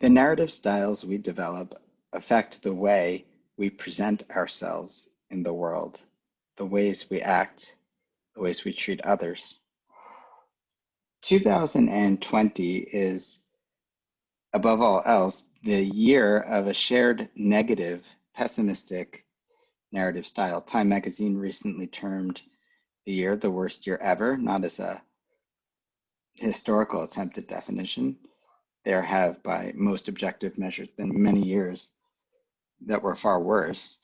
The narrative styles we develop affect the way we present ourselves in the world, the ways we act, the ways we treat others. 2020 is, above all else, the year of a shared negative, pessimistic narrative style. Time magazine recently termed the year the worst year ever, not as a historical attempt at definition. There have, by most objective measures, been many years that were far worse,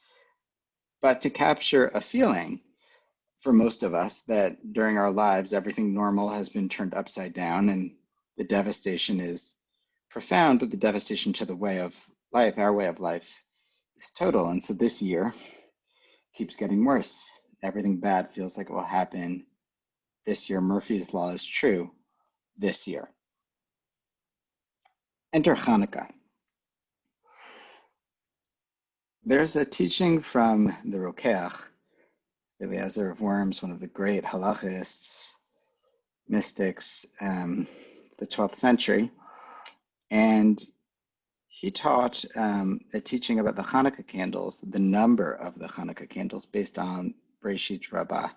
but to capture a feeling for most of us that during our lives, everything normal has been turned upside down and the devastation is profound, but the devastation to the way of life, our way of life, is total. And so this year keeps getting worse. Everything bad feels like it will happen this year. Murphy's Law is true this year. Enter Chanukah. There's a teaching from the Rokeach, Eliezer of Worms, one of the great halachists, mystics, the 12th century, and he taught a teaching about the Hanukkah candles, the number of the Hanukkah candles based on Breshit Rabbah.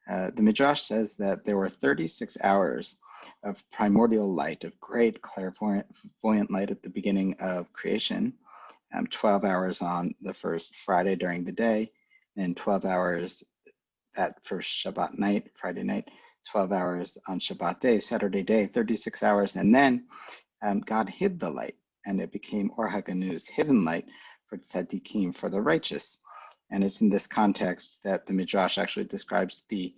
The Midrash says that there were 36 hours of primordial light, of great clairvoyant light at the beginning of creation, 12 hours on the first Friday during the day, and 12 hours that first Shabbat night, Friday night, 12 hours on Shabbat day, Saturday day, 36 hours, and then God hid the light, and it became Or Haganuz, hidden light for tzaddikim, for the righteous. And it's in this context that the Midrash actually describes the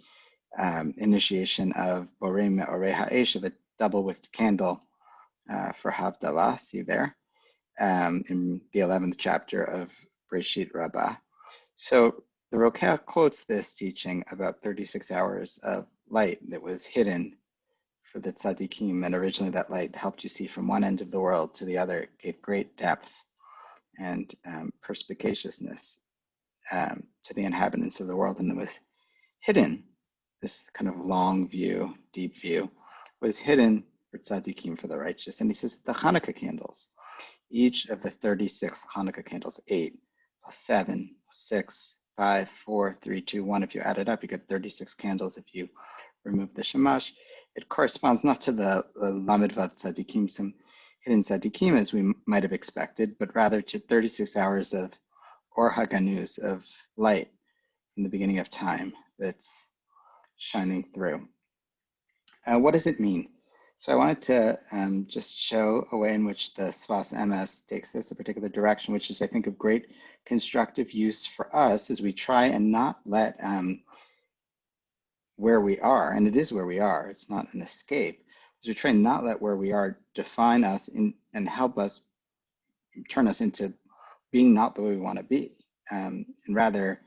initiation of Borei Me'orei Ha'esh, of a double-wicked candle for Havdalah, see there, in the 11th chapter of Breshit Rabbah. So the Rokeach quotes this teaching about 36 hours of light that was hidden for the tzaddikim, and originally that light helped you see from one end of the world to the other. It gave great depth and perspicaciousness to the inhabitants of the world, and it was hidden. This kind of long view, deep view, was hidden for tzaddikim, for the righteous. And he says the Hanukkah candles, each of the 36 Hanukkah candles, 8 plus 7 plus 6, 5, 4, 3, 2, 1. If you add it up, you get 36 candles. If you remove the shamash, it corresponds not to the Lamed Vav tzaddikim, some hidden tzaddikim as we might have expected, but rather to 36 hours of Or Haganuz, of light in the beginning of time that's shining through. What does it mean? So I wanted to just show a way in which the Sfas Emes takes this a particular direction, which is, I think, of great constructive use for us as we try and not let where we are, and it is where we are, it's not an escape, as we try and not let where we are define us and help us turn us into being not the way we want to be, and rather,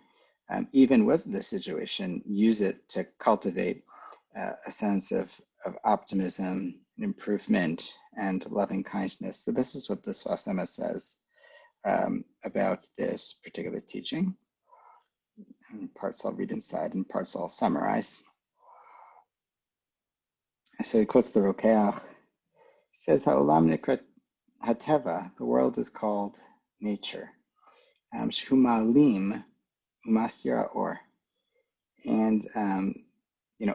even with this situation, use it to cultivate a sense of optimism, improvement, and loving kindness. So this is what the Sfas Emes says about this particular teaching. And parts I'll read inside and parts I'll summarize. So he quotes the Rokeach. He says, Ha'olam nikrat hateva, the world is called nature. Shehu ma'alim umaskira or. And,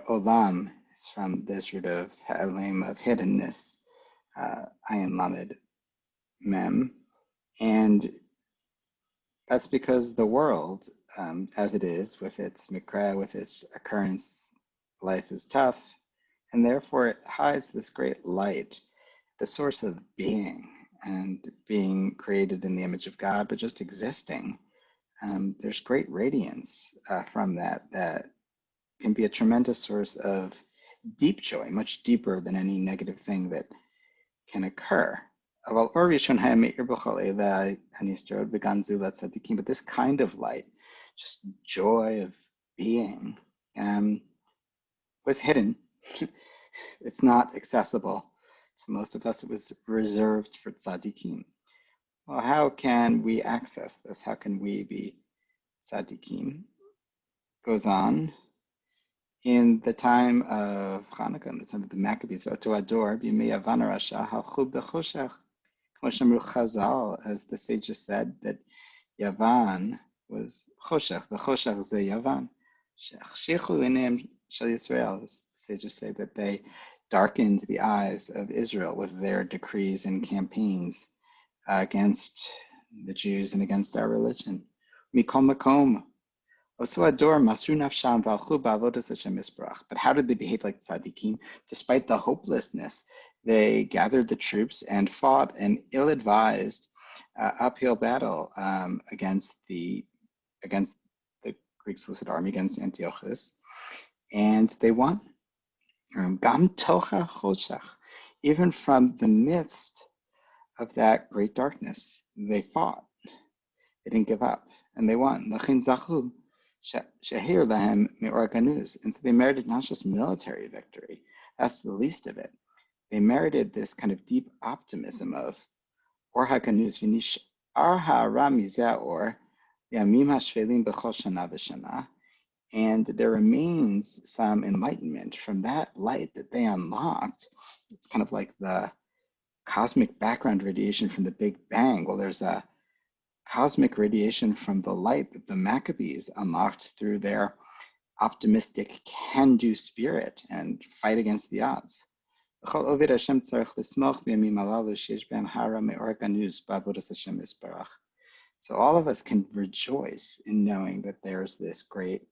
olam is from this root of ha'olam, of hiddenness, ayin lamed mem. And that's because the world, as it is, with its mikra, with its occurrence, life is tough, and therefore it hides this great light, the source of being, and being created in the image of God, but just existing. There's great radiance from that can be a tremendous source of deep joy, much deeper than any negative thing that can occur. But this kind of light, just joy of being, was hidden. It's not accessible to most of us. It was reserved for tzaddikim. Well, how can we access this? How can we be tzaddikim? Goes on. In the time of Chanukah, in the time of the Maccabees, Kmo Chazal, as the sages said, that Yavan was Choshech. The Choshech is the Yavan. Shechshichu Eneim Shel Yisrael. The sages say that they darkened the eyes of Israel with their decrees and campaigns against the Jews and against our religion. Mikol Makom. But how did they behave like tzaddikim? Despite the hopelessness, they gathered the troops and fought an ill-advised uphill battle against the Greek Seleucid army, against Antiochus, and they won. Gam tocha choshech, even from the midst of that great darkness, they fought. They didn't give up, and they won. Lachin zachu. Haganuz. And so they merited not just military victory, that's the least of it. They merited this kind of deep optimism of or Haganuz, v'nish arha mizeh or yamim hashvelim b'chol shana v'shana. And there remains some enlightenment from that light that they unlocked. It's kind of like the cosmic background radiation from the Big Bang. Well, there's a cosmic radiation from the light that the Maccabees unlocked through their optimistic can-do spirit and fight against the odds. So all of us can rejoice in knowing that there's this great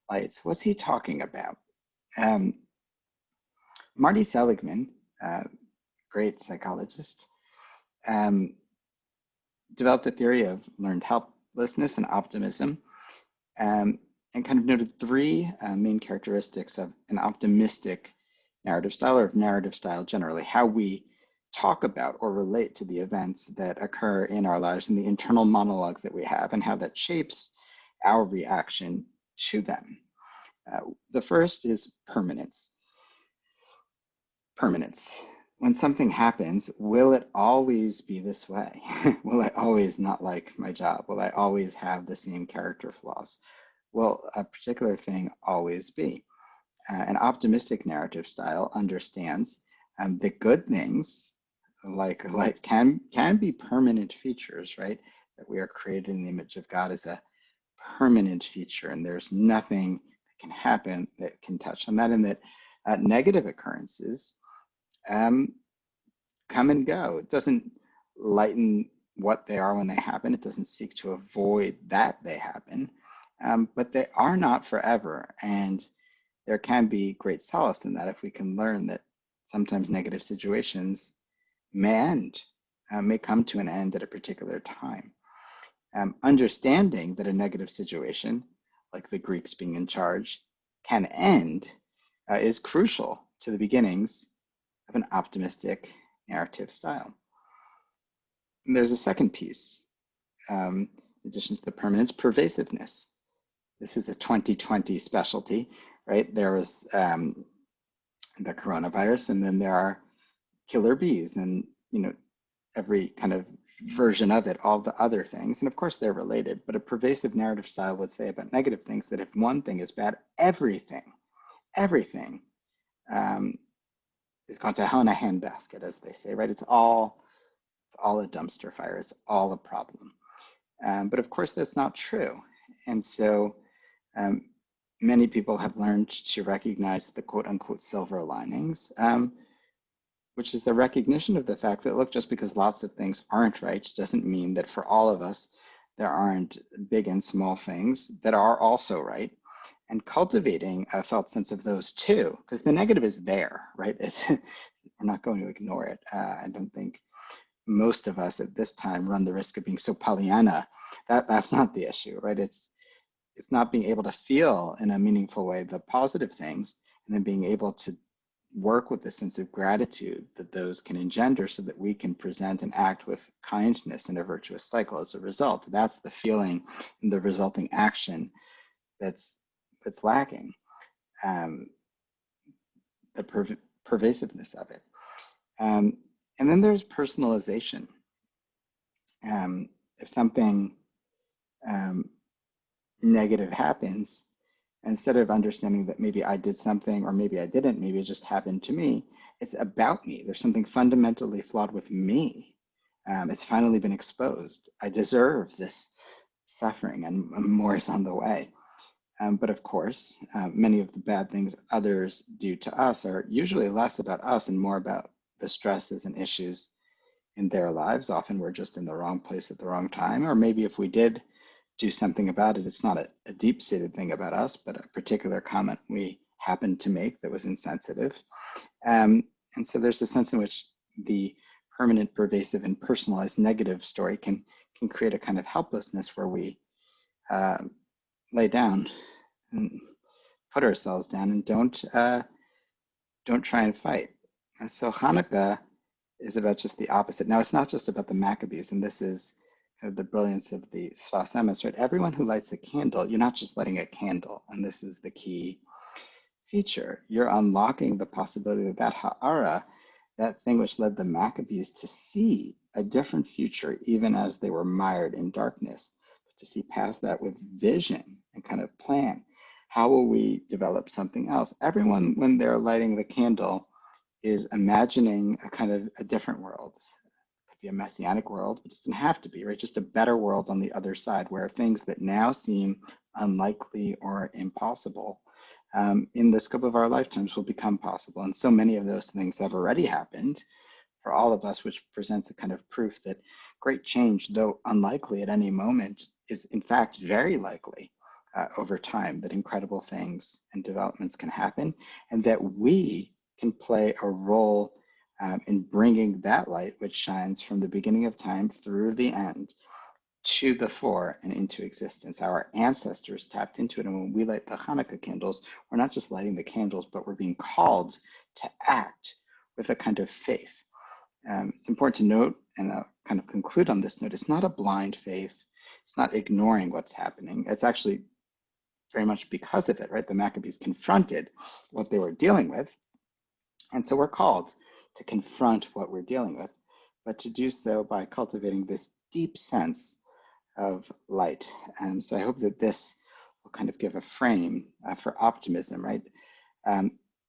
light. So what's he talking about? Marty Seligman, great psychologist, developed a theory of learned helplessness and optimism, and kind of noted three main characteristics of an optimistic narrative style, or of narrative style generally: how we talk about or relate to the events that occur in our lives and the internal monologue that we have, and how that shapes our reaction to them. The first is permanence. Permanence. When something happens, will it always be this way? Will I always not like my job? Will I always have the same character flaws? Will a particular thing always be? An optimistic narrative style understands that good things, like life, can be permanent features, right? That we are created in the image of God as a permanent feature, and there's nothing that can happen that can touch on that, and that negative occurrences come and go. It doesn't lighten what they are when they happen. It doesn't seek to avoid that they happen, but they are not forever. And there can be great solace in that if we can learn that sometimes negative situations may end, may come to an end at a particular time. Understanding that a negative situation, like the Greeks being in charge, can end is crucial to the beginnings of an optimistic narrative style. And there's a second piece, in addition to the permanence: pervasiveness. This is a 2020 specialty, right? There was the coronavirus, and then there are killer bees, and every kind of version of it, all the other things. And of course they're related, but a pervasive narrative style would say about negative things that if one thing is bad, everything is going to hell in a handbasket, as they say, right? It's all a dumpster fire. It's all a problem. But of course, that's not true. And so many people have learned to recognize the quote unquote silver linings, which is a recognition of the fact that, look, just because lots of things aren't right doesn't mean that for all of us, there aren't big and small things that are also right. And cultivating a felt sense of those too, because the negative is there, right? We're not going to ignore it. I don't think most of us at this time run the risk of being so Pollyanna. That's not the issue, right? It's not being able to feel in a meaningful way the positive things, and then being able to work with the sense of gratitude that those can engender, so that we can present and act with kindness in a virtuous cycle as a result. That's the feeling and the resulting action that's lacking, the pervasiveness of it. And then there's personalization. If something negative happens, instead of understanding that maybe I did something or maybe I didn't, maybe it just happened to me, it's about me. There's something fundamentally flawed with me. It's finally been exposed. I deserve this suffering, and more is on the way. But of course, many of the bad things others do to us are usually less about us and more about the stresses and issues in their lives. Often we're just in the wrong place at the wrong time, or maybe if we did do something about it, it's not a deep-seated thing about us, but a particular comment we happened to make that was insensitive. And so there's a sense in which the permanent, pervasive, and personalized negative story can create a kind of helplessness where we lay down and put ourselves down and don't try and fight. And so Hanukkah is about just the opposite. Now, it's not just about the Maccabees, and this is kind of the brilliance of the Sfas Emes, right? Everyone who lights a candle, you're not just lighting a candle, and this is the key feature. You're unlocking the possibility of that ha'ara, that thing which led the Maccabees to see a different future, even as they were mired in darkness, but to see past that with vision and kind of plan. How will we develop something else? Everyone, when they're lighting the candle, is imagining a kind of a different world. It could be a messianic world, but it doesn't have to be, right? Just a better world on the other side where things that now seem unlikely or impossible in the scope of our lifetimes will become possible. And so many of those things have already happened for all of us, which presents a kind of proof that great change, though unlikely at any moment, is in fact very likely over time, that incredible things and developments can happen, and that we can play a role in bringing that light which shines from the beginning of time through the end to the fore and into existence. Our ancestors tapped into it, and when we light the Hanukkah candles, we're not just lighting the candles, but we're being called to act with a kind of faith. It's important to note, and I'll kind of conclude on this note, it's not a blind faith. It's not ignoring what's happening. It's actually very much because of it, right? The Maccabees confronted what they were dealing with. And so we're called to confront what we're dealing with, but to do so by cultivating this deep sense of light. And so I hope that this will kind of give a frame for optimism, right?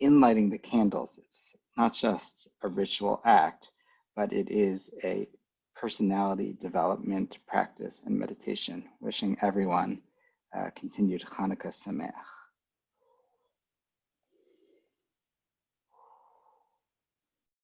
In lighting the candles, it's not just a ritual act, but it is a personality development practice and meditation. Wishing everyone continued Chanukah Sameach.